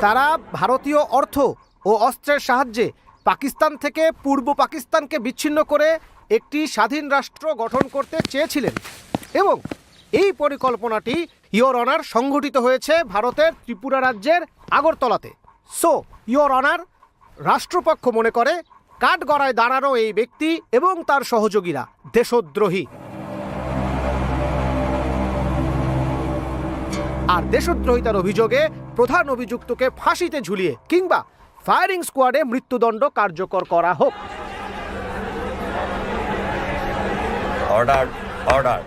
তারা ভারতীয় অর্থ ও অস্ত্রের সাহায্যে পাকিস্তান থেকে পূর্ব পাকিস্তানকে বিচ্ছিন্ন করে একটি স্বাধীন রাষ্ট্র গঠন করতে চেয়েছিলেন এবং এই পরিকল্পনাটি ইয়োর অনার সংঘটিত হয়েছে ভারতের ত্রিপুরা রাজ্যের আগরতলাতে। সো ইয়োর অনার, রাষ্ট্রপক্ষ মনে করে কাঠগড়ায় দাঁড়ানো এই ব্যক্তি এবং তার সহযোগীরা দেশদ্রোহী। আর দেশদ্রোহিতার অভিযোগে প্রধান অভিযুক্তকে ফাঁসিতে ঝুলিয়ে কিংবা ফায়ারিং স্কোয়াডে মৃত্যুদণ্ড কার্যকর করা হোক। Order, order.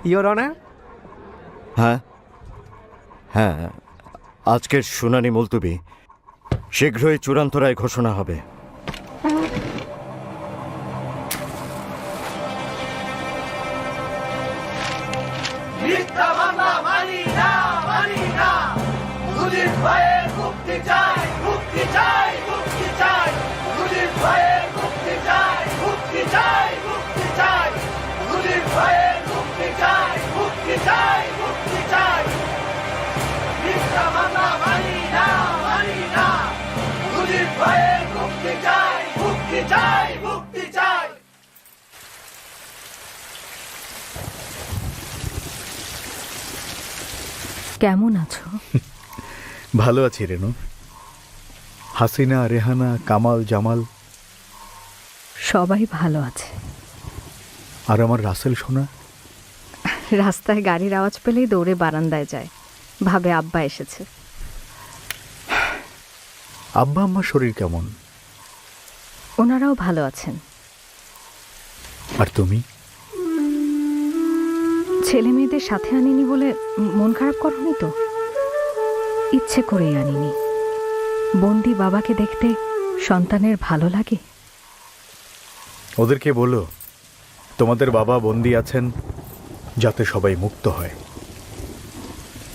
Your honour. হ্যাঁ হ্যাঁ, আজকের শুনানি মুলতুবি, শীঘ্রই চূড়ান্ত রায় ঘোষণা হবে। কেমন আছো? ভালো আছি রেনু। হাসিনা, রেহানা, কামাল, জামাল সবাই ভালো আছে। আর আমার রাসেল সোনা? রাস্তায় গাড়ির আওয়াজ পেলেই দৌড়ে বারান্দায় যায়, ভাবে আব্বা এসেছে। আব্বা আম্মার শরীর কেমন? ওনারাও ভালো আছেন। আর তুমি? ছেলে মেয়েদের সাথে আনিনি বলে মন খারাপ করনি তো? ইচ্ছে করেই আনিনি। বন্দি বাবাকে দেখতে সন্তানের ভালো লাগে। ওদেরকে বলো তোমাদের বাবা বন্দি আছেন যাতে সবাই মুক্ত হয়।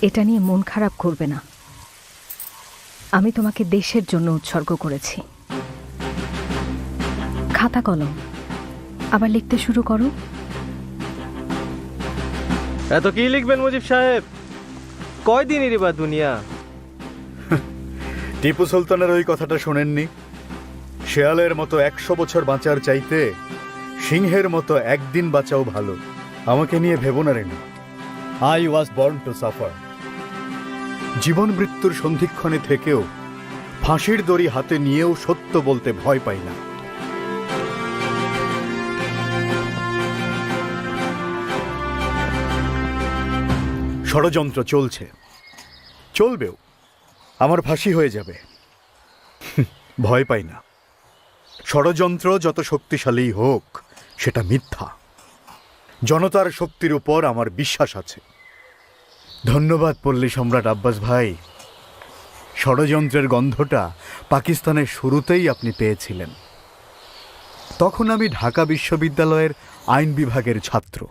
এটা নিয়ে মন খারাপ করবে না। আমি তোমাকে দেশের জন্য উৎসর্গ করেছি। খাতা কলম আবার লিখতে শুরু করো। এত কি লিখবেন মুজিব সাহেব? কয়দিনেরই বা দুনিয়া। টিপু সুলতানের ওই কথাটা শোনেননি? শেয়ালের মতো 100 বছর বাঁচার চাইতে সিংহের মতো একদিন বাঁচাও ভালো। আমাকে নিয়ে ভেবো না Renu. I was born to suffer. জীবন মৃত্যুর সন্ধিক্ষণে থেকেও ফাঁসির দড়ি হাতে নিয়েও সত্য বলতে ভয় পাই না। ষড়যন্ত্র চলছে, চলবেও। আমার ফাঁসি হয়ে যাবে, ভয় পাই না। ষড়যন্ত্র যত শক্তিশালী হোক সেটা মিথ্যা। জনতার শক্তির উপর আমার বিশ্বাস আছে। ধন্যবাদ পল্লী সম্রাট আব্বাস ভাই। ষড়যন্ত্রের গন্ধটা পাকিস্তানের শুরুতেই আপনি পেয়েছিলেন। তখন আমি ঢাকা বিশ্ববিদ্যালয়ের আইন বিভাগের ছাত্র।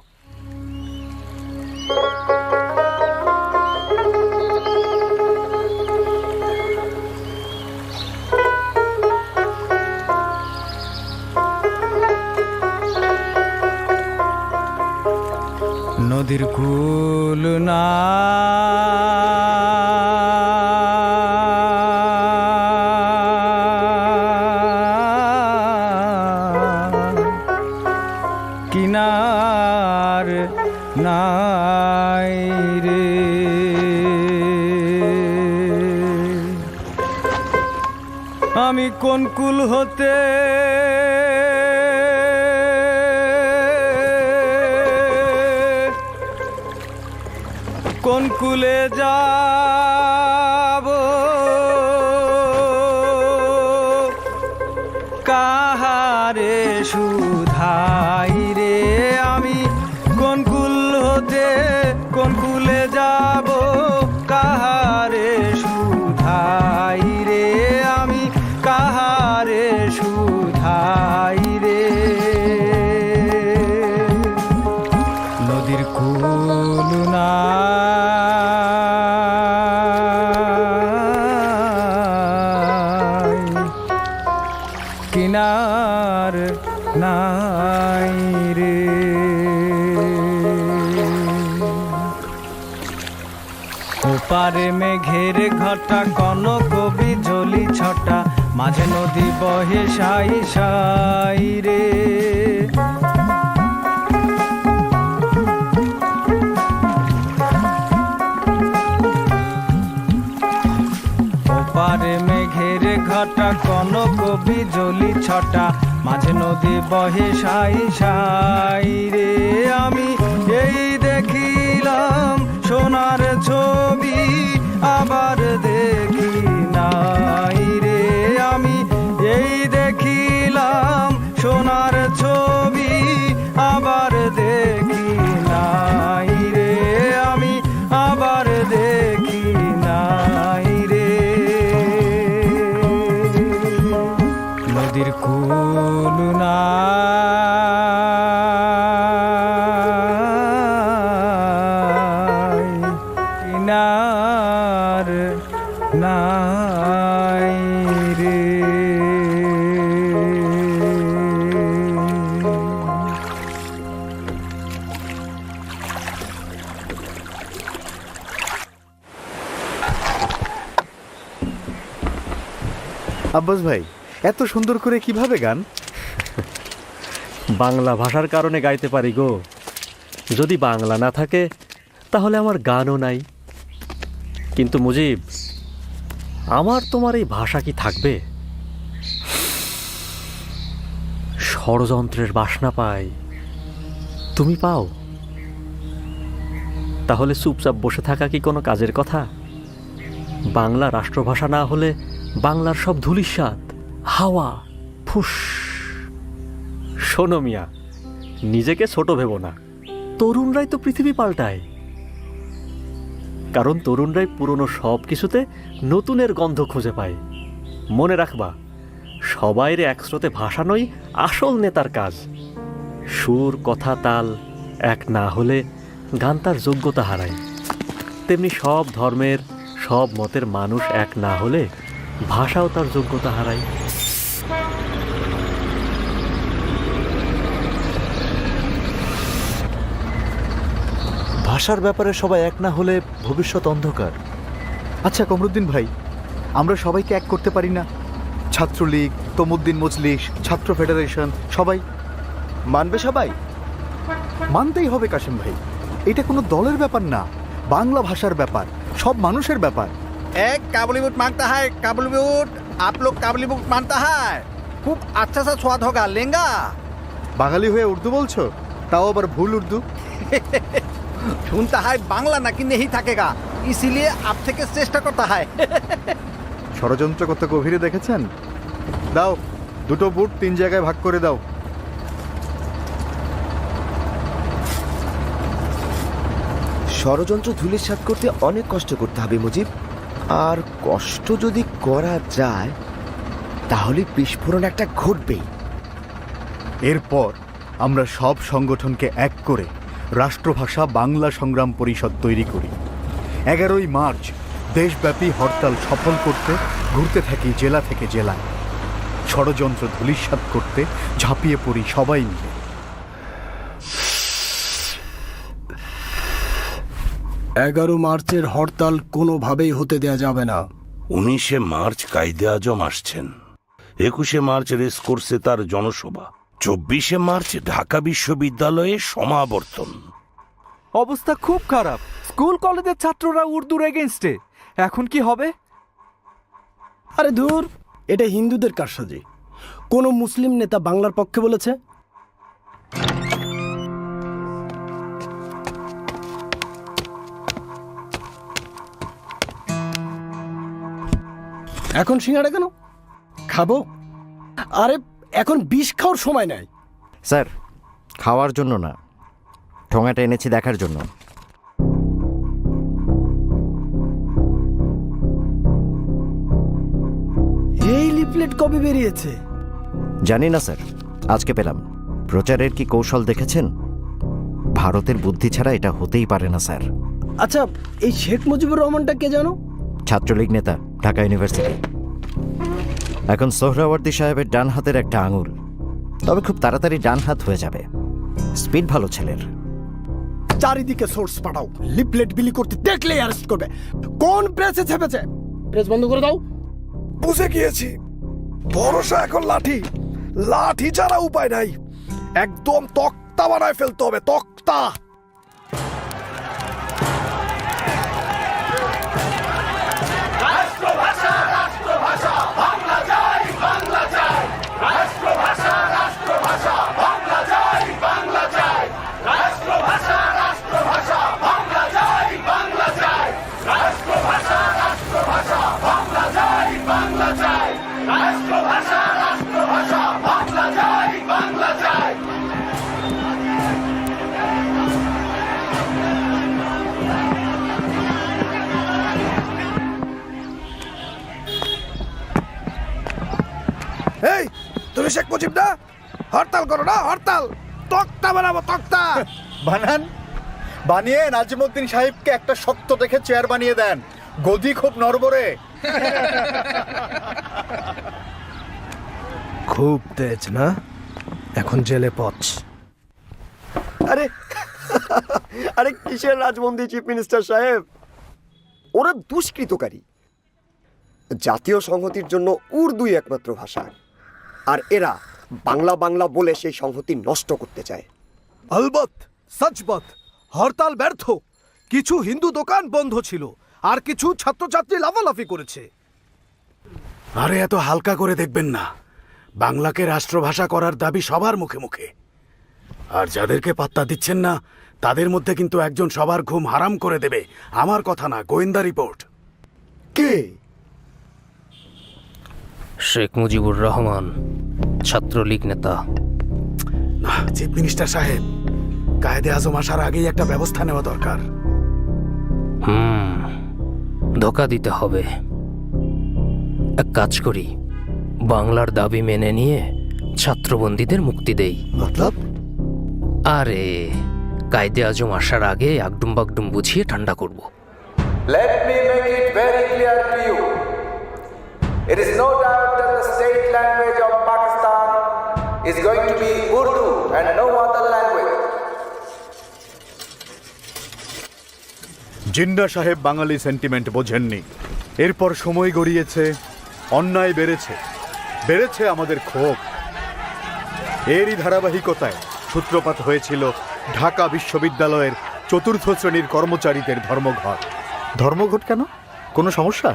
নদীর কুল না কিনার নাই রে, আমি কোন কুল হতে কোন কুলে যাব, কাহারে সুধাই রে। আমি কোন কুল হতে কোন কুলে যাব, কাহারে সুধাই রে। আমি কাহারে সুধাই রে। নদীর কুল না নাই রে। ওপারে মেঘের ঘটা কনক বিজলি ছটা, মাঝে নদী বহে সাই সাই রে। ওপারে মেঘের ঘটা কনক বিজলি ছটা, মাঝে নদী বহে সাই সাই রে। আমি এই দেখিলাম সোনার ছবি, আবার দেখি নাই রে। আমি এই দেখিলাম সোনার ছবি, আবার দেখি নাই রে। আমি আবার দেখি নাই রে। নদীর কুল নাই, কিনার নাই রে। আব্বাস ভাই, এত সুন্দর করে কিভাবে গান? বাংলা ভাষার কারণে গাইতে পারি গো। যদি বাংলা না থাকে তাহলে আমার গানও নাই। কিন্তু মুজিব, আমার তোমার এই ভাষা কি থাকবে? ষড়যন্ত্রের বাসনা পাই, তুমি পাও। তাহলে চুপচাপ বসে থাকা কি কোনো কাজের কথা? বাংলা রাষ্ট্রভাষা না হলে বাংলার সব ধূলিসাৎ, হাওয়া, ফুস। শোনো মিয়া, নিজেকে ছোট ভেবো না। তরুণরাই তো পৃথিবী পাল্টায়। কারণ তরুণরাই পুরনো সব কিছুতে নতুনের গন্ধ খুঁজে পায়। মনে রাখবা, সবাইরে একস্রোতে ভাসানোই আসল নেতার কাজ। সুর, কথা, তাল এক না হলে গান তার যোগ্যতা হারায়। তেমনি সব ধর্মের, সব মতের মানুষ এক না হলে ভাষাও তার যোগ্যতা হারায়। ভাষার ব্যাপারে সবাই এক না হলে ভবিষ্যৎ অন্ধকার। আচ্ছা কমরুদ্দিন ভাই, আমরা সবাইকে এক করতে পারি না? ছাত্রলীগ, তমুদ্দিন মজলিস, ছাত্র ফেডারেশন, সবাই মানবে? সবাই মানতেই হবে কাশেম ভাই। এটা কোনো দলের ব্যাপার না, বাংলা ভাষার ব্যাপার, সব মানুষের ব্যাপার। एक काबुली बुट मांगता है, काबुली बुट। आप लोग काबुली बुट मानता है, खूब अच्छा सा स्वाद होगा, लेंगा। বাঙালি হয়ে উর্দু বলছো, তাও আবার ভুল উর্দু। सुनता है बांग्ला ना कि नहीं थकेगा, इसीलिए आप থেকে চেষ্টা করতে হয়। ষড়যন্ত্র কত গভীরে দেখেছেন? দাও, দুটো বুট 3 জায়গায় ভাগ করে দাও। ষড়যন্ত্র ধূলিসাৎ করতে অনেক কষ্ট করতে হবে মুজিব। আর কষ্ট যদি করা যায় তাহলে বিস্ফোরণ একটা ঘটবেই। এরপর আমরা সব সংগঠনকে এক করে রাষ্ট্রভাষা বাংলা সংগ্রাম পরিষদ তৈরি করি। 11ই মার্চ দেশব্যাপী হরতাল সফল করতে ঘুরতে থাকি জেলা থেকে জেলায়। ষড়যন্ত্র ধূলিসাৎ করতে ঝাঁপিয়ে পড়ি সবাই মিলে। 11 মার্চের হরতাল কোনোভাবেই হতে দেয়া যাবে না। 19শে মার্চ কায়দে আজম আসছেন, 21শে মার্চ রেস কোর্সে তার জনসভা, 24শে মার্চ ঢাকা বিশ্ববিদ্যালয়ে সমাবর্তন। অবস্থা খুব খারাপ। স্কুল কলেজের ছাত্ররা উর্দুর এগেইনস্টে। এখন কি হবে? আরে ধুর, এটা হিন্দুদের কারসাজি। কোনো মুসলিম নেতা বাংলার পক্ষে বলেছে? এখন সিঙ্গাড়া কেন খাবো? আরে এখন বিষ খাওয়ার সময় নাই। স্যার, খাওয়ার জন্য না, ঠোঙাটা এনেছি দেখার জন্য। এই লিফলেট কবে বেরিয়েছে? জানি না স্যার, আজকে পেলাম। প্রচারের কি কৌশল দেখেছেন? ভারতের বুদ্ধি ছাড়া এটা হতেই পারে না স্যার। আচ্ছা, এই শেখ মুজিবুর রহমানটা কে জানো? ছাত্রলীগ নেতা, ঢাকা ইউনিভার্সিটি। এখন সোহরাওয়ার্দী সাহেবের ডান হাতের একটা আঙুল। তবে খুব তাড়াতাড়ি ডান হাত হয়ে যাবে। স্পিড ভালো ছেলের। চারিদিকে সোর্স পাঠাও, লিফলেট বিলি করতে দেখলেই অ্যারেস্ট করবে। কোন প্রেসে ছেপেছে? প্রেস বন্ধ করে দাও। বুঝে গিয়েছি, ভরসা এখন লাঠি, লাঠি ছাড়া উপায় নাই। একদম তক্তা বানায় ফেলতে হবে, তক্তা। এই তুমি শেখ মুজিব না? হরতাল করো না, হরতাল। তক্তা বানাবো, তক্তা। বানান, বানিয়ে নাজিমউদ্দিন সাহেবকে একটা শক্ত দেখে চেয়ার বানিয়ে দেন। গদি খুব নড়বড়ে। খুব তেজ না? এখন জেলে পচ। আরে আরে কিসের রাজবন্দি চিফ মিনিস্টার সাহেব? ওরা দুষ্কৃতকারী। জাতীয় সংহতির জন্য উর্দুই একমাত্র ভাষা, আর এরা বাংলা বাংলা বলে সেই সংহতি নষ্ট করতে চায়। আলবত, সচবত, হরতাল ব্যর্থ। কিছু হিন্দু দোকান বন্ধ ছিল, আর কিছু ছাত্রছাত্রী লাফালাফি করেছে। আরে এত হালকা করে দেখবেন না। বাংলাকে রাষ্ট্রভাষা করার দাবি সবার মুখে মুখে, আর যাদেরকে পাত্তা দিচ্ছেন না তাদের মধ্যে কিন্তু একজন সবার ঘুম হারাম করে দেবে। আমার কথা না, গোয়েন্দা রিপোর্ট। কে? শেখ মুজিবুর রহমান, ছাত্রলীগ নেতা। না চিফ মিনিস্টার সাহেব, কায়েদে আজম আসার আগেই একটা ব্যবস্থা নেওয়া দরকার। ধোকা দিতে হবে। এক কাজ করি, বাংলার দাবি মেনে নিয়ে ছাত্রবন্দীদের মুক্তি দেই। মতলব? আরে কায়েদে আজম আসার আগে আগডুম বাগডুম বুঝিয়ে ঠান্ডা করব। Let me make it very clear to you. It is no doubt that the state language of Pakistan is going to be Urdu and no other language. Jinnah সাহেব বাঙালি সেন্টিমেন্ট বোঝেননি। এরপর সময় গড়িয়েছে, অন্যায় বেড়েছে, বেড়েছে আমাদের ক্ষোভ। এরই ধারাবাহিকতায় সূত্রপাত হয়েছিল ঢাকা বিশ্ববিদ্যালয়ের চতুর্থ শ্রেণীর কর্মচারীদের ধর্মঘট। ধর্মঘট কেন? কোনো সমস্যা?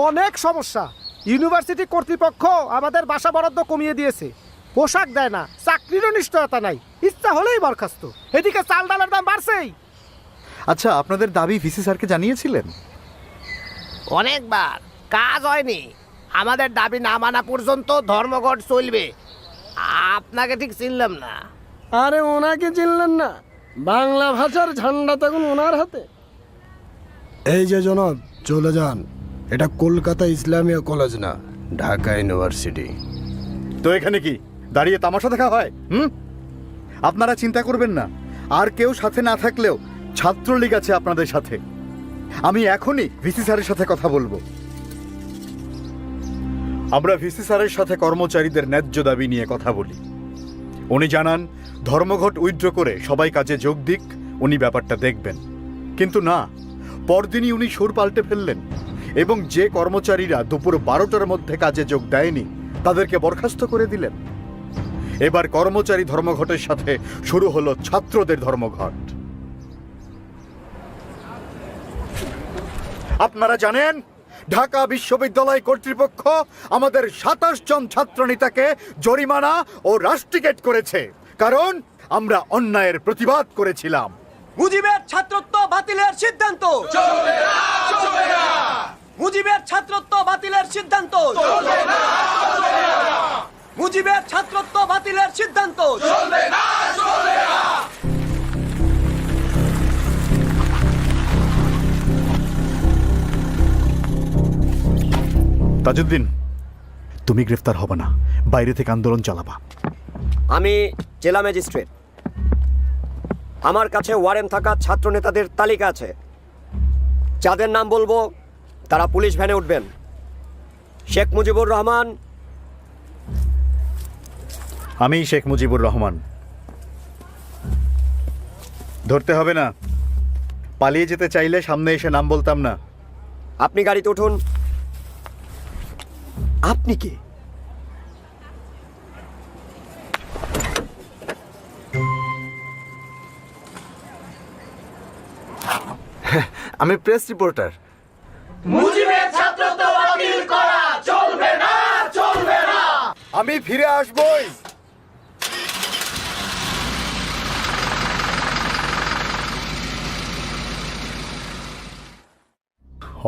অনেক সমস্যা। ইউনিভার্সিটি কর্তৃপক্ষ আমাদের বাসা বরাদ্দ কমিয়ে দিয়েছে, পোশাক দেয় না, চাকরিরও নিশ্চয়তা নাই, ইচ্ছা হলেই বরখাস্ত। এদিকে চাল ডালের দাম বাড়ছেই। আচ্ছা, আপনাদের দাবি ভিসি স্যারকে জানিয়েছিলেন? অনেকবার, কাজ হয়নি। আমাদের দাবি না মানা পর্যন্ত ধর্মঘট চলবে। আপনাকে ঠিক চিনলাম না। আরে ওনাকে চিনলেন না? বাংলা ভাষার ঝান্ডা তখন ওনার হাতে। এই যে জনাব, চলে যান। এটা কলকাতা ইসলামিয়া কলেজ না, ঢাকা ইউনিভার্সিটি। তো এখানে কি দাঁড়িয়ে তামাশা দেখা হয়? আপনারা চিন্তা করবেন না, আর কেউ সাথে না থাকলেও ছাত্রলীগ আছে আপনাদের সাথে। আমি এখনই ভিসি স্যারের সাথে কথা বলবো। আমরা ভিসি স্যারের সাথে কর্মচারীদের ন্যায্য দাবি নিয়ে কথা বলি। উনি জানান ধর্মঘট উইথড্র করে সবাই কাজে যোগ দিক, উনি ব্যাপারটা দেখবেন। কিন্তু না, পরদিনই উনি সুর পাল্টে ফেললেন এবং যে কর্মচারীরা দুপুর 12টার মধ্যে কাজে যোগ দেয়নি তাদেরকে বরখাস্ত করে দিলেন। এবার কর্মচারী ধর্মঘটের সাথে শুরু হলো ছাত্রদের ধর্মঘট। আপনারা জানেন ঢাকা বিশ্ববিদ্যালয় কর্তৃপক্ষ আমাদের 27 জন ছাত্রনেতাকে জরিমানা ও রাস্টিকেট করেছে, কারণ আমরা অন্যায়ের প্রতিবাদ করেছিলাম। মুজিবের ছাত্রত্ব বাতিলের সিদ্ধান্ত চলবে না, চলবে না। মুজিবের ছাত্রত্ব বাতিলের সিদ্ধান্ত চলবে না, চলবে না। মুজিবের ছাত্রত্ব বাতিলের সিদ্ধান্ত চলবে না, চলবে না। তাজউদ্দিন, তুমি গ্রেফতার হবে না, বাইরে থেকে আন্দোলন চালাবা। আমি জেলা ম্যাজিস্ট্রেট। আমার কাছে ওয়ারেন্ট থাকা ছাত্র নেতাদের তালিকা আছে। যাদের নাম বলবো তারা পুলিশ ভ্যানে উঠবেন। শেখ মুজিবুর রহমান, আমি শেখ মুজিবুর রহমান। ধরতে হবে না, পালিয়ে যেতে চাইলে সামনে এসে নাম বলতাম না। আপনি গাড়িতে উঠুন। আপনি কে? আমি প্রেস রিপোর্টার। আমি ফিরে আসবই।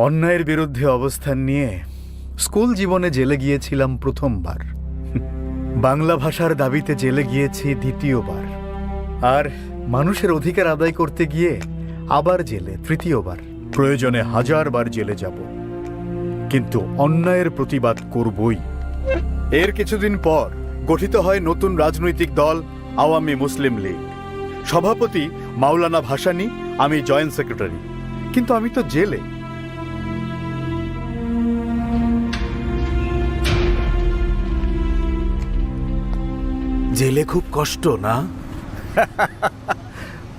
অন্যায়ের বিরুদ্ধে অবস্থান নিয়ে স্কুল জীবনে জেলে গিয়েছিলাম প্রথমবার, বাংলা ভাষার দাবিতে জেলে গিয়েছি দ্বিতীয়বার, আর মানুষের অধিকার আদায় করতে গিয়ে আবার জেলে তৃতীয়বার। প্রয়োজনে 1000 বার জেলে যাব, কিন্তু অন্যায়ের প্রতিবাদ করবই। এর কিছুদিন পর গঠিত হয় নতুন রাজনৈতিক দল আওয়ামী মুসলিম লীগ। সভাপতি মাওলানা ভাসানী, আমি জয়েন্ট সেক্রেটারি। কিন্তু আমি তো জেলে। জেলে খুব কষ্ট না?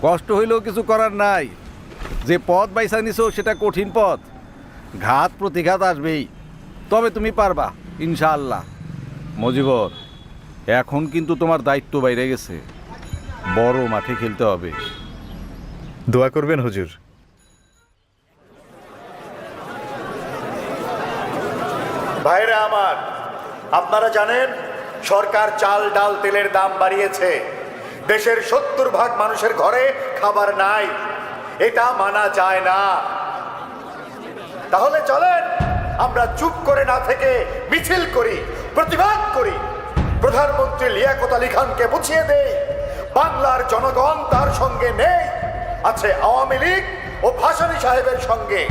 কষ্ট হইলেও কিছু করার নাই। যে পথ বাইসা নিছো সেটা কঠিন পথ, ঘাত প্রতিঘাত আসবেই, তবে তুমি পারবা ইনশাআল্লাহ। মজিবর, এখন কিন্তু তোমার দায়িত্ব বাইরে গেছে, বড় মাঠে খেলতে হবে। দোয়া করবেন হুজুর। ভাইরা আমার, আপনারা জানেন সরকার চাল ডাল তেলের দাম বাড়িয়েছে। দেশের 70% মানুষের ঘরে খাবার নাই। এটা মানা যায় না। তাহলে চলেন আমরা চুপ করে না থেকে মিছিল করি, প্রতিবাদ করি, প্রধানমন্ত্রী লিয়াকত আলী খানকে বুঝিয়ে দেই বাংলার জনগণ তার সঙ্গে নেই, আছে আওয়ামী লীগ ও ভাসানী সাহেবের সঙ্গে।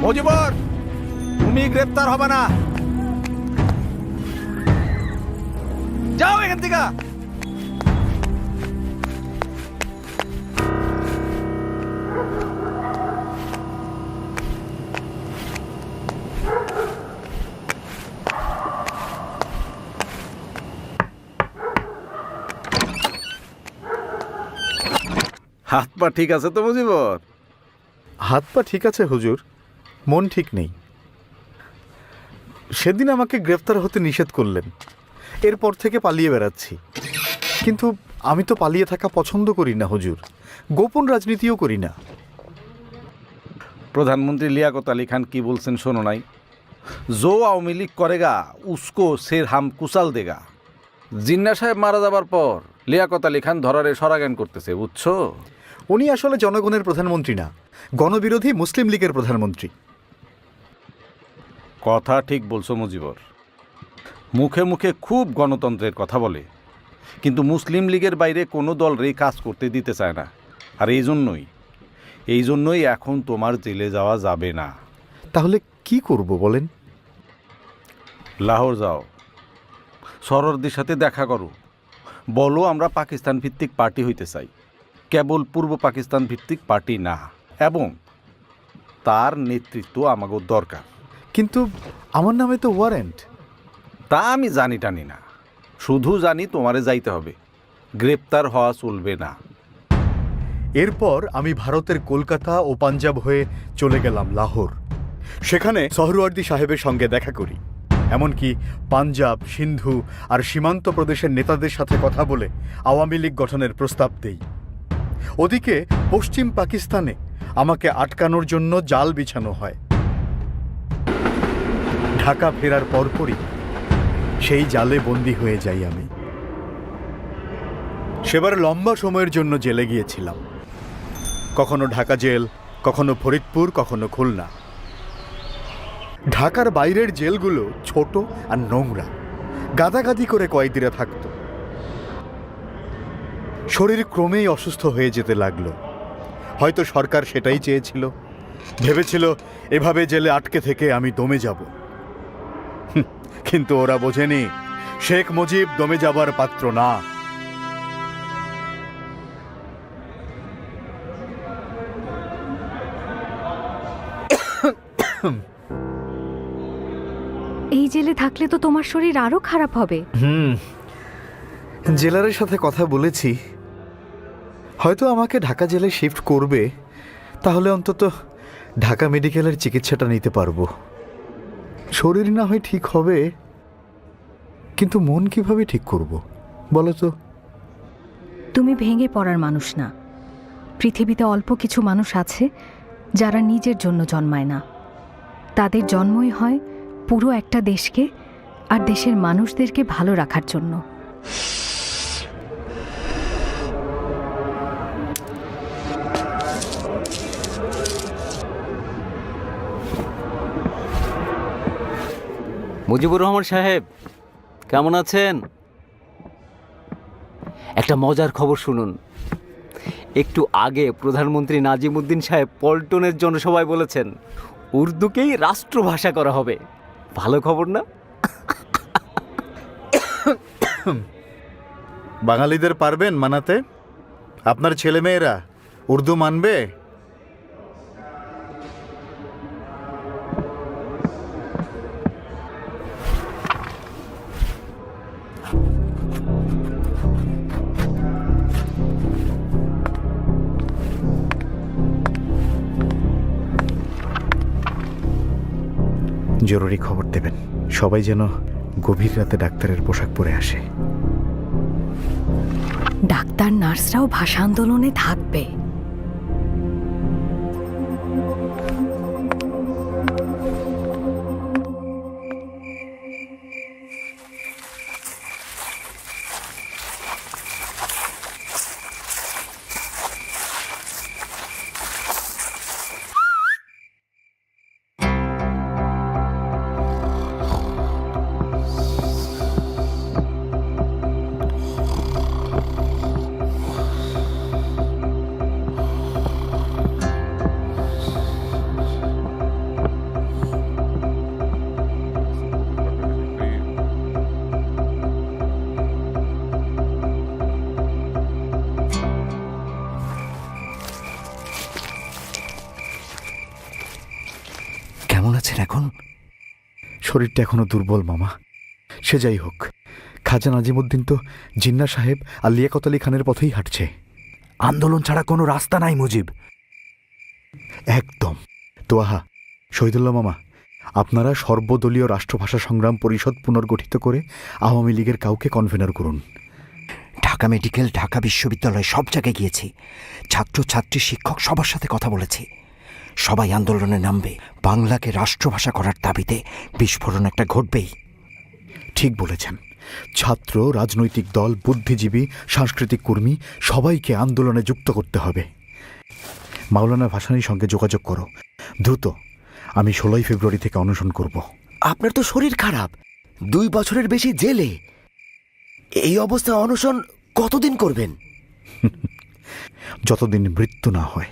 মজিবর, তুমি গ্রেপ্তার হবে না, যাও এখান থেকে। হাত পা ঠিক আছে তো মজিবর? হাত পা ঠিক আছে হুজুর, মন ঠিক নেই। সেদিন আমাকে গ্রেফতার হতে নিষেধ করলেন, এরপর থেকে পালিয়ে বেড়াচ্ছি। কিন্তু আমি তো পালিয়ে থাকা পছন্দ করি না হুজুর, গোপন রাজনীতিও করি না। প্রধানমন্ত্রী লিয়াকত আলী খান কি বলছেন শোনো নাই? জো আওয়ামী লীগ করেগা উসকো সের হাম কুচাল দেগা। জিন্না সাহেব মারা যাবার পর লিয়াকত আলী খান ধরারে সরাগান করতেছে, বুঝছো? উনি আসলে জনগণের প্রধানমন্ত্রী না, গণবিরোধী মুসলিম লীগের প্রধানমন্ত্রী। কথা ঠিক বলছো মজিবর, মুখে মুখে খুব গণতন্ত্রের কথা বলে, কিন্তু মুসলিম লীগের বাইরে কোনো দলরেই কাজ করতে দিতে চায় না। আর এই জন্যই এখন তোমার জেলে যাওয়া যাবে না। তাহলে কি করব বলেন? লাহোর যাও, সরোয়ারদের সাথে দেখা করো, বলো আমরা পাকিস্তান ভিত্তিক পার্টি হইতে চাই, কেবল পূর্ব পাকিস্তান ভিত্তিক পার্টি না, এবং তার নেতৃত্ব আমাকে দরকার। কিন্তু আমার নামে তো ওয়ারেন্ট। তা আমি জানি টানি না, শুধু জানি তোমারে যাইতে হবে, গ্রেপ্তার হওয়া চলবে না। এরপর আমি ভারতের কলকাতা ও পাঞ্জাব হয়ে চলে গেলাম লাহোর। সেখানে সোহরাওয়ার্দী সাহেবের সঙ্গে দেখা করি। এমনকি পাঞ্জাব, সিন্ধু আর সীমান্ত প্রদেশের নেতাদের সাথে কথা বলে আওয়ামী লীগ গঠনের প্রস্তাব দেই। ওদিকে পশ্চিম পাকিস্তানে আমাকে আটকানোর জন্য জাল বিছানো হয়। ঢাকা ফেরার পরপরই সেই জালে বন্দী হয়ে যাই আমি। সেবার লম্বা সময়ের জন্য জেলে গিয়েছিলাম, কখনো ঢাকা জেল, কখনো ফরিদপুর, কখনো খুলনা। ঢাকার বাইরের জেলগুলো ছোট আর নোংরা, গাদাগাদি করে কয়েদিরা থাকত। শরীর ক্রমেই অসুস্থ হয়ে যেতে লাগলো। হয়তো সরকার সেটাই চেয়েছিল, ভেবেছিল এভাবে জেলে আটকে থেকে আমি দমে যাব। কিন্তু ওরা বোঝেনি শেখ মুজিব দমে যাবার পাত্র না। এই জেলে থাকলে তো তোমার শরীর আরো খারাপ হবে। জেলারের সাথে কথা বলেছি, হয়তো আমাকে ঢাকা জেলে শিফট করবে, তাহলে অন্তত ঢাকা মেডিকেলের চিকিৎসাটা নিতে পারবো। শরীর না হয় ঠিক হবে, কিন্তু মন কিভাবে ঠিক করব বলো তো? তুমি ভেঙে পড়ার মানুষ না। পৃথিবীতে অল্প কিছু মানুষ আছে যারা নিজের জন্য জন্মায় না, তাদের জন্মই হয় পুরো একটা দেশকে আর দেশের মানুষদেরকে ভালো রাখার জন্য। মুজিবুর রহমান সাহেব, কেমন আছেন? একটা মজার খবর শুনুন। একটু আগে প্রধানমন্ত্রী নাজিমুদ্দিন সাহেব পল্টনের জনসভায় বলেছেন উর্দুকেই রাষ্ট্রভাষা করা হবে। ভালো খবর না? বাঙালিদের পারবেন মানাতে? আপনার ছেলেমেয়েরা উর্দু মানবে? জরুরি খবর দেবেন, সবাই যেন গভীর রাতে ডাক্তারের পোশাক পরে আসে। ডাক্তার নার্সরাও ভাষা আন্দোলনে থাকবে। কেমন আছেন এখন? শরীরটা এখনো দুর্বল মামা। সে যাই হোক, খাজা নাজিমুদ্দিন তো জিন্না সাহেব আর লিয়াকত আলী খানের পথেই হাঁটছে। আন্দোলন ছাড়া কোনো রাস্তা নাই মুজিব। একদম। তোয়াহা, শহীদুল্লাহ মামা, আপনারা সর্বদলীয় রাষ্ট্রভাষা সংগ্রাম পরিষদ পুনর্গঠিত করে আওয়ামী লীগের কাউকে কনভেনার করুন। ঢাকা মেডিকেল, ঢাকা বিশ্ববিদ্যালয় সব জায়গায় গিয়েছি। ছাত্র ছাত্রী, শিক্ষক সবার সাথে কথা বলেছি। সবাই আন্দোলনে নামবে। বাংলাকে রাষ্ট্রভাষা করার দাবিতে বিস্ফোরণ একটা ঘটবেই। ঠিক বলেছেন। ছাত্র, রাজনৈতিক দল, বুদ্ধিজীবী, সাংস্কৃতিক কর্মী সবাইকে আন্দোলনে যুক্ত করতে হবে। মাওলানা ভাসানীর সঙ্গে যোগাযোগ করো দ্রুত। আমি 16 ফেব্রুয়ারি থেকে অনশন করব। আপনার তো শরীর খারাপ, 2 বছরের বেশি জেলে। এই অবস্থায় অনশন কতদিন করবেন? যতদিন মৃত্যু না হয়।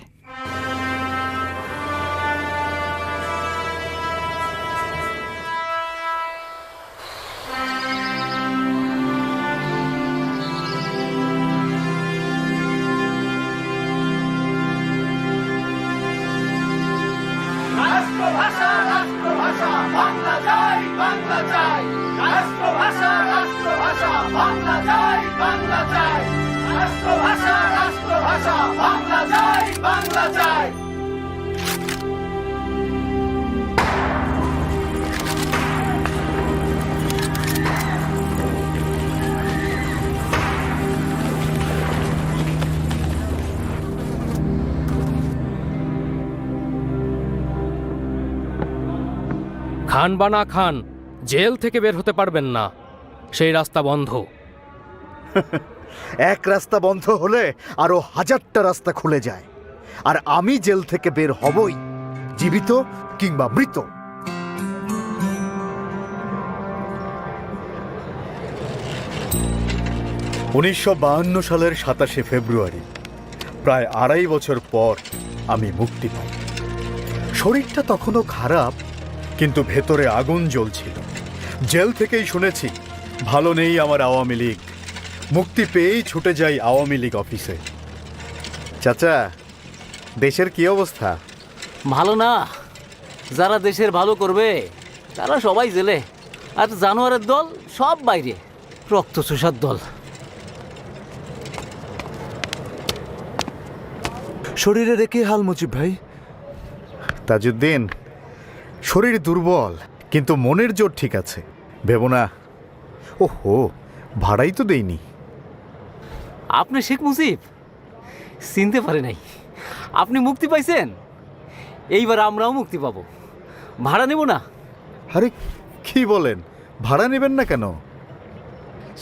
রাষ্ট্রভাষা রাষ্ট্রভাষা বাংলা চাই, বাংলা চাই। রাষ্ট্রভাষা রাষ্ট্রভাষা বাংলা চাই, বাংলা চাই। রাষ্ট্রভাষা রাষ্ট্রভাষা বাংলা চাই, বাংলা চাই। খান বা না খান, জেল থেকে বের হতে পারবেন না, সেই রাস্তা বন্ধ। এক রাস্তা বন্ধ হলে আরো হাজারটা রাস্তা খুলে যায়, আর আমি জেল থেকে বের হবই, জীবিত কিংবা মৃত। উনিশশো সালের 27শে ফেব্রুয়ারি, প্রায় 2.5 বছর পর আমি মুক্তি পাই। শরীরটা তখনও খারাপ, কিন্তু ভেতরে আগুন জ্বলছিল। জেল থেকেই শুনেছি ভালো নেই আমার আওয়ামী লীগ। মুক্তি পেয়েই ছুটে যাই আওয়ামী লীগ অফিসে। চাচা, দেশের কি অবস্থা? ভালো না। যারা দেশের ভালো করবে তারা সবাই জেলে, আর জানোয়ারের দল সব বাইরে, রক্ত চুষার দল। শরীরের কি হাল মুজিব ভাই? তাজউদ্দিন, শরীর দুর্বল, কিন্তু মনের জোর ঠিক আছে। ভেবো না। ওহো, ভাড়াই তো দেইনি। আপনি শেখ মুজিব? চিনতে পারে নাই। আপনি মুক্তি পাইছেন, এইবার আমরাও মুক্তি পাবো। ভাড়া নেব না। আরে কি বলেন, ভাড়া নেবেন না কেন?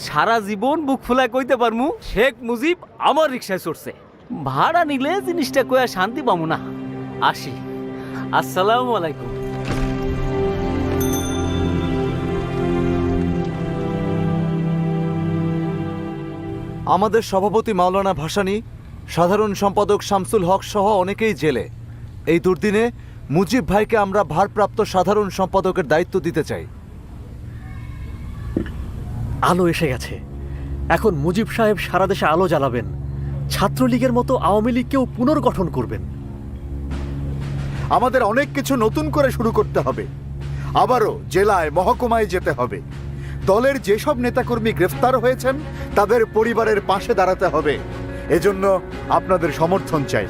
সারা জীবন বুক ফুলায় কইতে পারমু শেখ মুজিব আমার রিক্সায় চড়ছে। ভাড়া নিলে জিনিসটা কয়া শান্তি পাবো না। আসি, আসসালামু আলাইকুম। আমাদের সভাপতি মাওলানা ভাসানী, সাধারণ সম্পাদক শামসুল হক সহ অনেকেই জেলে। এই দুর্দিনে মুজিব ভাইকে আমরা ভারপ্রাপ্ত সাধারণ সম্পাদকের দায়িত্ব দিতে চাই। আলো এসে গেছে। এখন মুজিব সাহেব সারা দেশে আলো জ্বালাবেন, ছাত্রলীগের মতো আওয়ামী লীগকেও পুনর্গঠন করবেন। আমাদের অনেক কিছু নতুন করে শুরু করতে হবে। আবারও জেলায়, মহকুমায় যেতে হবে। দলের যেসব নেতাকর্মী গ্রেফতার হয়েছেন তাদের পরিবারের পাশে দাঁড়াতে হবে। এজন্য আপনাদের সমর্থন চাই।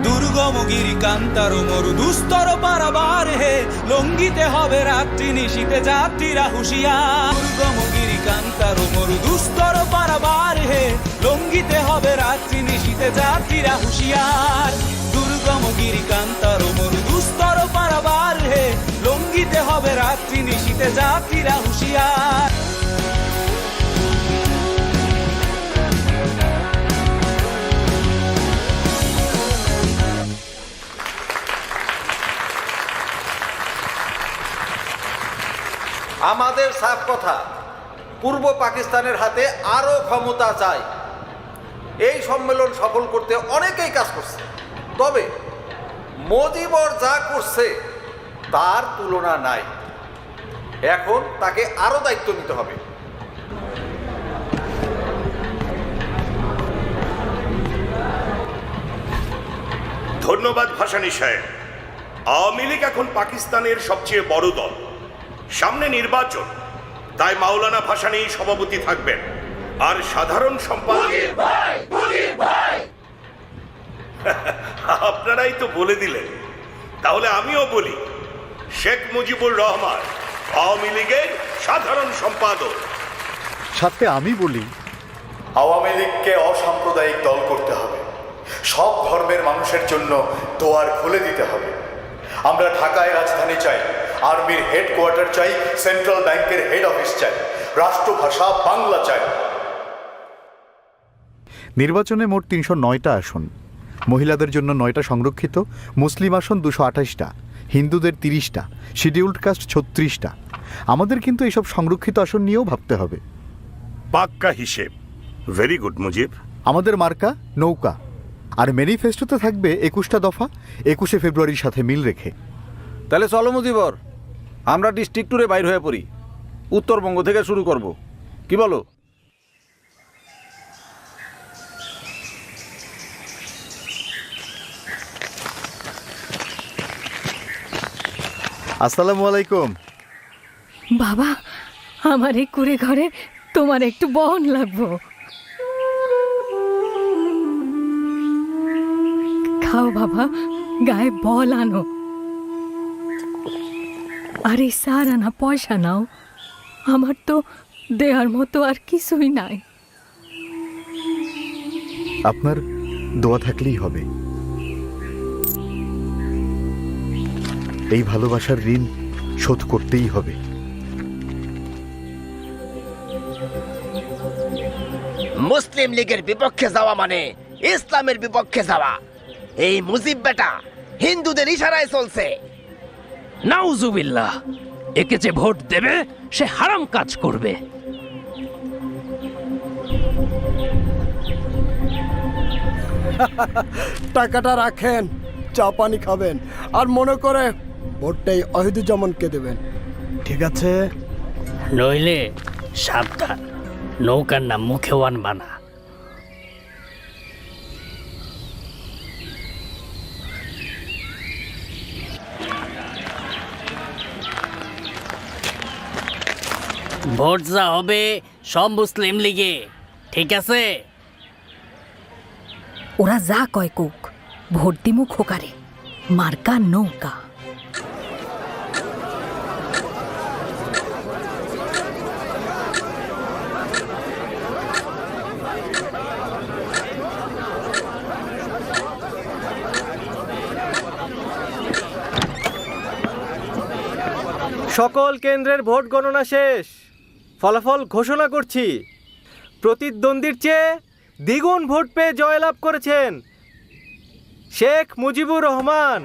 দুর্গমগিরি কান্তার মরু দুস্তর পারাবার হে, লঙ্গিতে হবে রাত্রি নিশীতে যাত্রীরা হুঁশিয়ার। দুর্গমগিরি কান্তার মরু দুস্তর পারাবার হে, লঙ্গিতে হবে রাত্রি নিশীতে যাত্রীরা হুঁশিয়ার। দুর্গমগিরি কান্তার মরু দুস্তর পারাবার হে, লঙ্গিতে হবে রাত্রি নিশীতে যাত্রীরা হুঁশিয়ার। আমাদের সাফ কথা, পূর্ব পাকিস্তানের হাতে আরো ক্ষমতা চাই। এই সম্মেলন সফল করতে অনেকেই কাজ করছে, তবে মুজিবর যা করছে তার তুলনা নাই। এখন তাকে আরো দায়িত্ব নিতে হবে। ধন্যবাদ ভাসানী সাহেব। আওয়ামী লীগ এখন পাকিস্তানের সবচেয়ে বড় দল। সামনে নির্বাচন, তাই মাওলানা ভাসানী সভাপতি থাকবেন, আর সাধারণ সম্পাদক আপনারাই তো বলে দিলেন, তাহলে আমিও বলি, শেখ মুজিবুর রহমান আওয়ামী লীগের সাধারণ সম্পাদক। সাথে আমি বলি, আওয়ামী লীগকে অসাম্প্রদায়িক দল করতে হবে। সব ধর্মের মানুষের জন্য দোয়ার খুলে দিতে হবে। আমরা ঢাকায় রাজধানী চাই, আর্মির হেডকোয়ার্টার চাই, সেন্ট্রাল ব্যাংকের হেড অফিস চাই, রাষ্ট্রভাষা বাংলা চাই। নির্বাচনে মোট 309টা আসন। মহিলাদের জন্য 9টা সংরক্ষিত, মুসলিম আসন 228টা, হিন্দুদের 30টা, শিডিউলড কাস্ট 36টা। আমাদের কিন্তু এইসব সংরক্ষিত আসন নিয়েও ভাবতে হবে। পাক্কা হিসেব। Very good Mujib. আমাদের মার্কা নৌকা, আর ম্যানিফেস্টোতে থাকবে 21টা দফা, 21শে ফেব্রুয়ারির সাথে মিল রেখে। তাহলে চলো মুজিবর, আমরা ডিস্ট্রিক্ট ট্যুরে বাইর হয়ে পড়ি। উত্তরবঙ্গ থেকে শুরু করব, কি বলো? আসসালামু আলাইকুম। বাবা, আমার এই কুড়ে ঘরে তোমার একটু বহন লাগবো। খাও বাবা, গায়ে বল আনো। আরে স্যার, আনা পয়সা নাও, আমার তো দেওয়ার মতো আর কিছুই নাই। আপনার দোয়া থাকলেই হবে। এই ভালোবাসার ঋণ শোধ করতেই হবে। মুসলিম লীগের বিপক্ষে যাওয়া মানে ইসলামের বিপক্ষে যাওয়া। এই মুজিব বেটা হিন্দুদের ইশারায় চলছে। নাউজুবিল্লাহ, একে যে ভোট দেবে সে হারাম কাজ করবে। টাকাটা রাখেন, চা পানি খাবেন, আর মনে করে ভোটটাই অহিদুজ্জামানকে দেবেন, ঠিক আছে? নইলে সাবধান, নৌকার নাম মুখেও আনবা না। ভোট যা হবে সব মুসলিম লীগে, ঠিক আছে? ওরা যা কয় কোক, ভোট দিমু খোকারে, মার্কা নৌকা। সকল কেন্দ্রের ভোট গণনা শেষ। ফলাফল ঘোষণা করছি। প্রতিদ্বন্দ্বীর চেয়ে দ্বিগুণ ভোট পেয়ে জয়লাভ করেছেন শেখ মুজিবুর রহমান।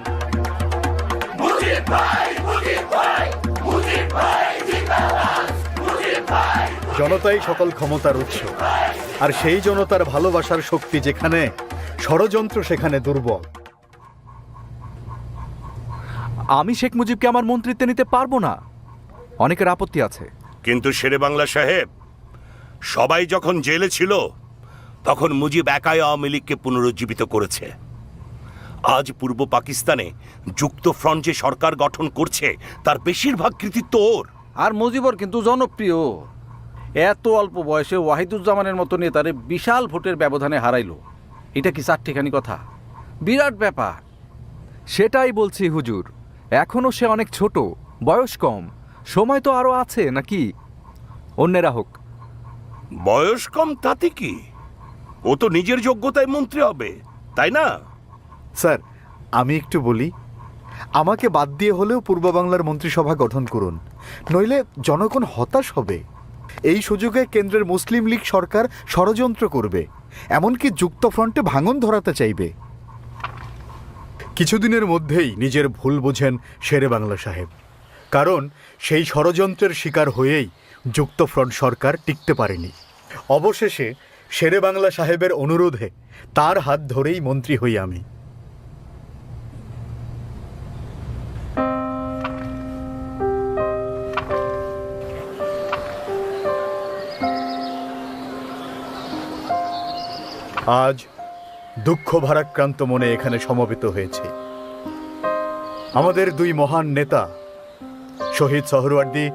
জনতাই সকল ক্ষমতার উৎস, আর সেই জনতার ভালোবাসার শক্তি যেখানে, ষড়যন্ত্র সেখানে দুর্বল। আমি শেখ মুজিবকে আমার মন্ত্রিত্বে নিতে পারবো না, অনেকের আপত্তি আছে। কিন্তু শেরে বাংলা সাহেব, সবাই যখন জেলে ছিল তখন মুজিব একাই আওয়ামী লীগকে পুনরুজ্জীবিত করেছে। আজ পূর্ব পাকিস্তানে যুক্ত ফ্রন্ট যে সরকার গঠন করছে তার বেশিরভাগ কৃতিত্ব ওর। আর মুজিবর কিন্তু জনপ্রিয়। এত অল্প বয়সে ওয়াহিদুজ্জামানের মতো নেতারে বিশাল ভোটের ব্যবধানে হারাইলো, এটা কি চারটিখানি কথা? বিরাট ব্যাপার। সেটাই বলছি হুজুর, এখনো সে অনেক ছোট, বয়স কম, সময় তো আরো আছে নাকি? অন্যেরা হোক। বয়স কম তাতে কি, ও তো নিজের যোগ্যতায় মন্ত্রী হবে, তাই না? স্যার, আমি একটু বলি, আমাকে বাদ দিয়ে হলেও পূর্ব বাংলার মন্ত্রিসভা গঠন করুন, নইলে জনগণ হতাশ হবে। এই সুযোগে কেন্দ্রের মুসলিম লীগ সরকার ষড়যন্ত্র করবে, এমনকি যুক্ত ফ্রন্টে ভাঙন ধরাতে চাইবে। কিছুদিনের মধ্যেই নিজের ভুল বোঝেন শেরে বাংলা সাহেব, কারণ সেই ষড়যন্ত্রের শিকার হয়েই যুক্ত ফ্রন্ট সরকার টিকতে পারেনি। অবশেষে শেরে বাংলা সাহেবের অনুরোধে তার হাত ধরেই মন্ত্রী হই আমি। আজ দুঃখ ভারাক্রান্ত মনে এখানে সমবেত হয়েছে। আমাদের দুই মহান নেতা শহীদ সোহরাওয়ার্দী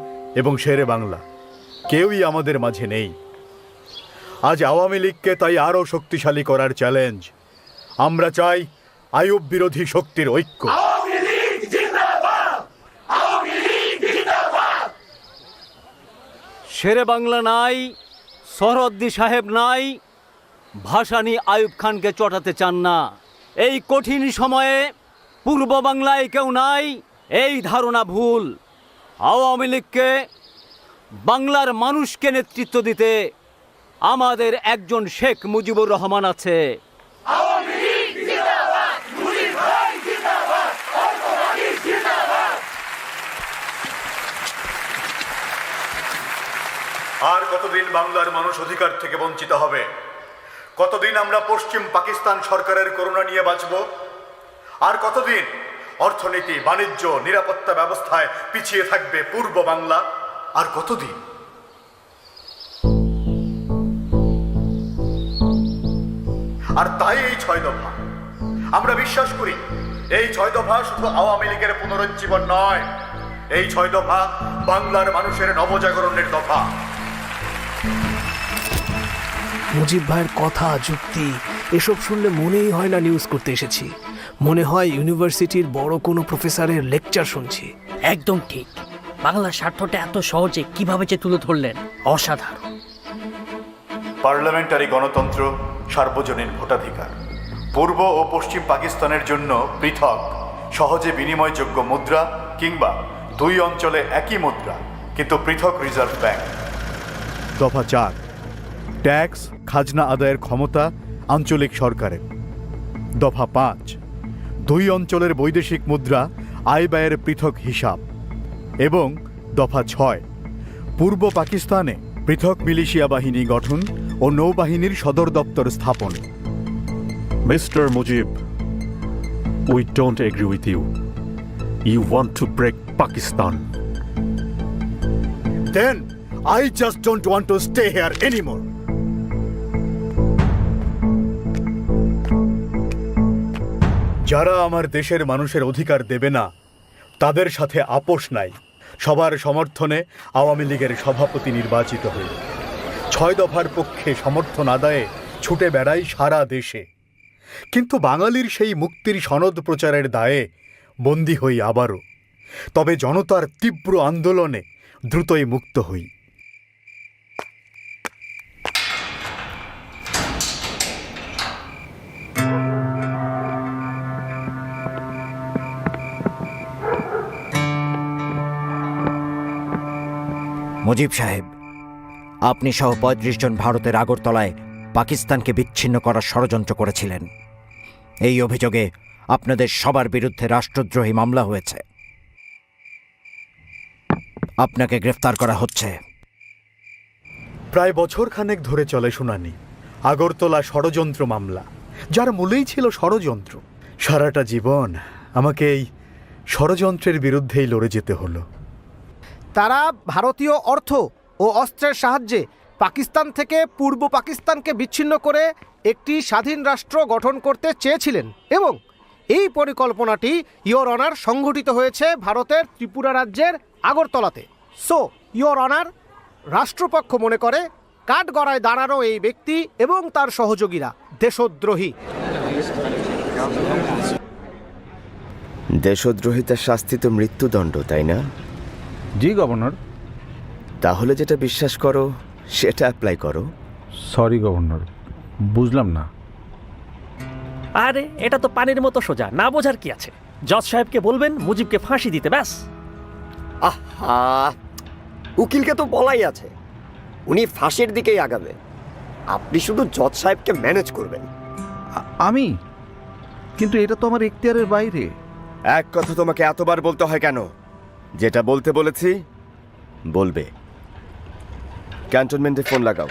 এবং শেরে বাংলা কেউই আমাদের মাঝে নেই। আজ আওয়ামী লীগকে তাই আরও শক্তিশালী করার চ্যালেঞ্জ। আমরা চাই আইয়ুব বিরোধী শক্তির ঐক্য। শেরে বাংলা নাই, সোহরাওয়ার্দী সাহেব নাই, ভাসানী আইয়ুব খানকে চটাতে চান না। এই কঠিন সময়ে পূর্ব বাংলায় কেউ নাই, এই ধারণা ভুল। আওয়ামী লীগকে, বাংলার মানুষকে নেতৃত্ব দিতে আমাদের একজন শেখ মুজিবুর রহমান আছে। আর কতদিন বাংলার মানুষ অধিকার থেকে বঞ্চিত হবে? কতদিন আমরা পশ্চিম পাকিস্তান সরকারের করুণা নিয়ে বাঁচব? আর কতদিন অর্থনীতি, বাণিজ্য, নিরাপত্তা ব্যবস্থায় পিছিয়ে থাকবে পূর্ব বাংলা? আর কতদিন? আর তাই এই 6 দফা, আমরা বিশ্বাস করি এই 6 দফা শুধু আওয়ামী লীগের পুনরুজ্জীবন নয়, এই 6 দফা বাংলার মানুষের নবজাগরণের দফা। মুজিব ভাইয়ের কথা, যুক্তি এসব শুনলে মনেই হয় না নিউজ করতে এসেছি, মনে হয় ইউনিভার্সিটির বড় কোনো প্রফেসরের লেকচার শুনছি। একদম ঠিক। বাংলার স্বার্থটা এত সহজে কিভাবে যে তুলে ধরলেন, অসাধারণ। পার্লামেন্টারি গণতন্ত্র, সার্বজনীন ভোটাধিকার। পূর্ব ও পশ্চিম পাকিস্তানের জন্য পৃথক সহজে বিনিময়যোগ্য মুদ্রা কিংবা দুই অঞ্চলে একই মুদ্রা কিন্তু পৃথক রিজার্ভ ব্যাংক। দফা 4, ট্যাক্স খাজনা আদায়ের ক্ষমতা আঞ্চলিক সরকারের। দফা 5, দুই অঞ্চলের বৈদেশিক মুদ্রা আয় ব্যয়ের পৃথক হিসাব। এবং দফা 6, পূর্ব পাকিস্তানে পৃথক মিলিশিয়া বাহিনী গঠন ও নৌবাহিনীর সদর দপ্তর স্থাপন। Mr. Mujib, we don't agree with you. You want to break Pakistan. Then I just don't want to stay here anymore. যারা আমার দেশের মানুষের অধিকার দেবে না তাদের সাথে আপোষ নাই। সবার সমর্থনে আওয়ামী লীগের সভাপতি নির্বাচিত হই। 6 দফার পক্ষে সমর্থন আদায়ে ছুটে বেড়াই সারা দেশে। কিন্তু বাঙালির সেই মুক্তির সনদ প্রচারের দায়ে বন্দী হই আবারও। তবে জনতার তীব্র আন্দোলনে দ্রুতই মুক্ত হই। মুজিব সাহেব, আপনি সহ 35 জন ভারতের আগরতলায় পাকিস্তানকে বিচ্ছিন্ন করার ষড়যন্ত্র করেছিলেন। এই অভিযোগে আপনাদের সবার বিরুদ্ধে রাষ্ট্রদ্রোহী মামলা হয়েছে। আপনাকে গ্রেফতার করা হচ্ছে। প্রায় বছরখানেক ধরে চলে শুনানি আগরতলা ষড়যন্ত্র মামলা, যার মূলেই ছিল ষড়যন্ত্র। সারাটা জীবন আমাকে এই ষড়যন্ত্রের বিরুদ্ধেই লড়ে যেতে হলো। তারা ভারতীয় অর্থ ও অস্ত্রের সাহায্যে পাকিস্তান থেকে পূর্ব পাকিস্তানকে বিচ্ছিন্ন করে একটি স্বাধীন রাষ্ট্র গঠন করতে চেয়েছিলেন এবং এই পরিকল্পনাটি ইয়োর অনার সংঘটিত হয়েছে ভারতের ত্রিপুরা রাজ্যের আগরতলাতে। সো ইয়োর অনার, রাষ্ট্রপক্ষ মনে করে কাঠগড়ায় দাঁড়ানো এই ব্যক্তি এবং তার সহযোগীরা দেশদ্রোহী। দেশদ্রোহিতার শাস্তি তো মৃত্যুদণ্ড, তাই না? জি গভর্নর। তাহলে যেটা বিশ্বাস করো সেটা অ্যাপ্লাই করো। সরি গভর্নর, বুঝলাম না। আরে এটা তো পানির মতো সোজা, না বোঝার কি আছে? জজ সাহেবকে বলবেন মুজিবকে ফাঁসি দিতে, ব্যাস। আহা, উকিলকে তো বলাই আছে, উনি ফাঁসির দিকেই আগাবে। আপনি শুধু জজ সাহেবকে ম্যানেজ করবেন। আমি? কিন্তু এটা তো আমার এখতিয়ারের বাইরে। এক কথা তোমাকে এতবার বলতে হয় কেন? যেটা বলতে বলেছি বলবে। ক্যান্টনমেন্টে ফোন লাগাও।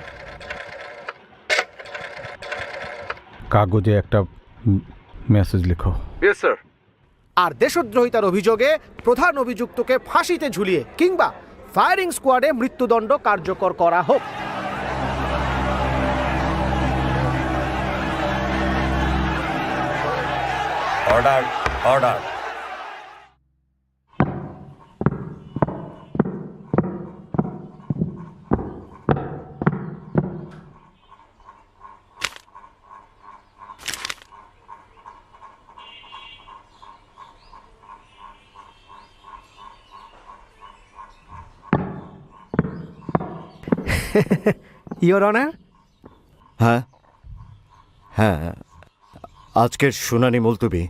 কাগজে একটা মেসেজ লিখো। Yes sir. আর দেশদ্রোহিতার অভিযোগে প্রধান অভিযুক্তকে ফাঁসিতে ঝুলিয়ে কিংবা ফায়ারিং স্কোয়াডে মৃত্যুদণ্ড কার্যকর করা হোক। Order, order. Your honour. হ্যাঁ হ্যাঁ, আজকের শুনানি মুলতবি।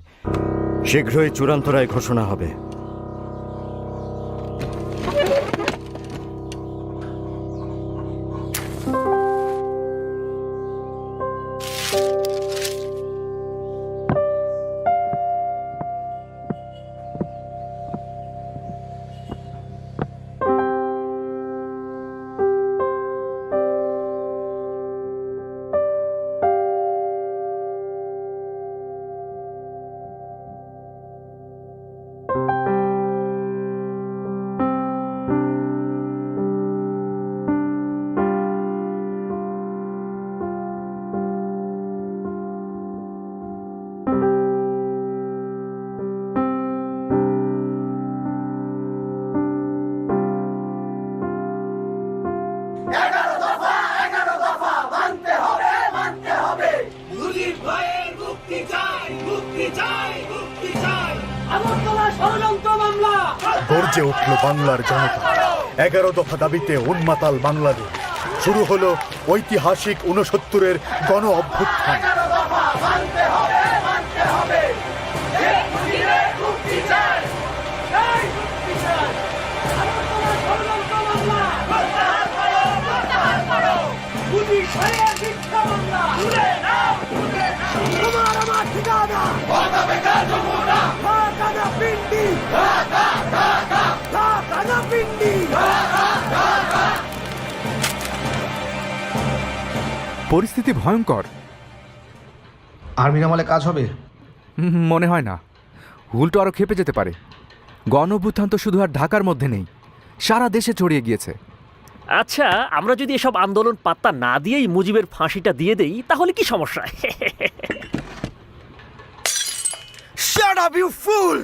শীঘ্রই চূড়ান্ত রায় ঘোষণা হবে। গর্জে উঠল বাংলার জনতা। 11 দফা দাবিতে উন্মাতাল বাংলাদেশ। শুরু হলো ঐতিহাসিক 69-এর গণ অভ্যুত্থান। পরিস্থিতি ভয়ঙ্কর। আর্মির আমলে কাজ হবে? মনে হয় না, উল্টো আরও খেপে যেতে পারে। গণ অভ্যুত্থান তো শুধু আর ঢাকার মধ্যে নেই, সারা দেশে ছড়িয়ে গিয়েছে। আচ্ছা, আমরা যদি এসব আন্দোলন পাত্তা না দিয়েই মুজিবের ফাঁসিটা দিয়ে দেই তাহলে কি সমস্যা? শাট আপ ইউ ফুল!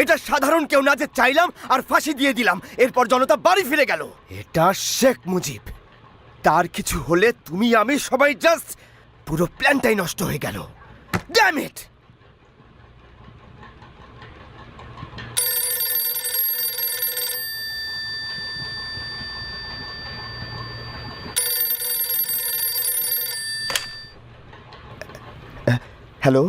এটা সাধারণ কেউ না যে চাইলাম আর ফাঁসি দিয়ে দিলাম, এরপর জনতা বাড়ি ফিরে গেল। এটা শেখ মুজিব। তার কিছু হলে তুমি আমি সবাই জাস্ট পুরো প্ল্যানটাই নষ্ট হয়ে গেল। Damn it! হ্যালো,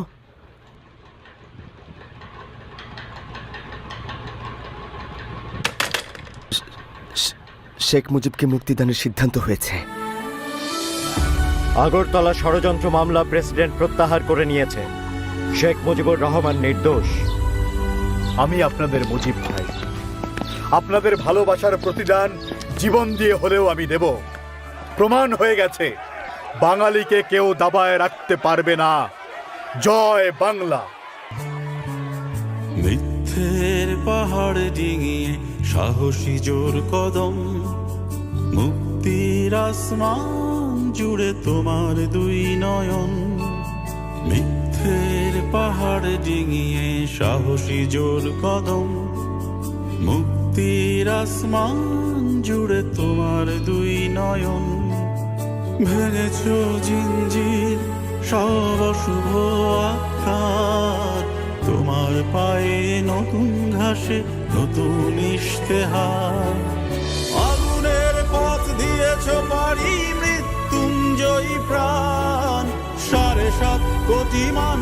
শেখ মুজিবকে মুক্তিদানের সিদ্ধান্ত হয়েছে। আগরতলা ষড়যন্ত্র মামলা প্রেসিডেন্ট প্রত্যাহার করে নিয়েছে। শেখ মুজিবুর রহমান নির্দোষ। আমি আপনাদের মুজিব ভাই, আপনাদের ভালোবাসার প্রতিদান জীবন দিয়ে হলেও আমি দেব। প্রমাণ হয়ে গেছে, বাঙালিকে কেউ দাবায় রাখতে পারবে না। জয় বাংলা। মিথ্যের পাহাড় ডিঙিয়ে সাহসী জোর কদম, মুক্তির আসমান জুড়ে তোমার দুই নয়ন। মিথ্যের পাহাড় ডিঙিয়ে সাহসী জোর কদম, মুক্তির আসমান জুড়ে তোমার দুই নয়ন। ভেঙেছ জিঞ্জির সব অশুভ আকার, তোমার পায়ে নতুন ঘাসে নতুন ইশতেহার। আগুনের পথ দিয়েছ পারি মৃত্যুঞ্জয়ী প্রাণ, 7.5 কোটি মানুষ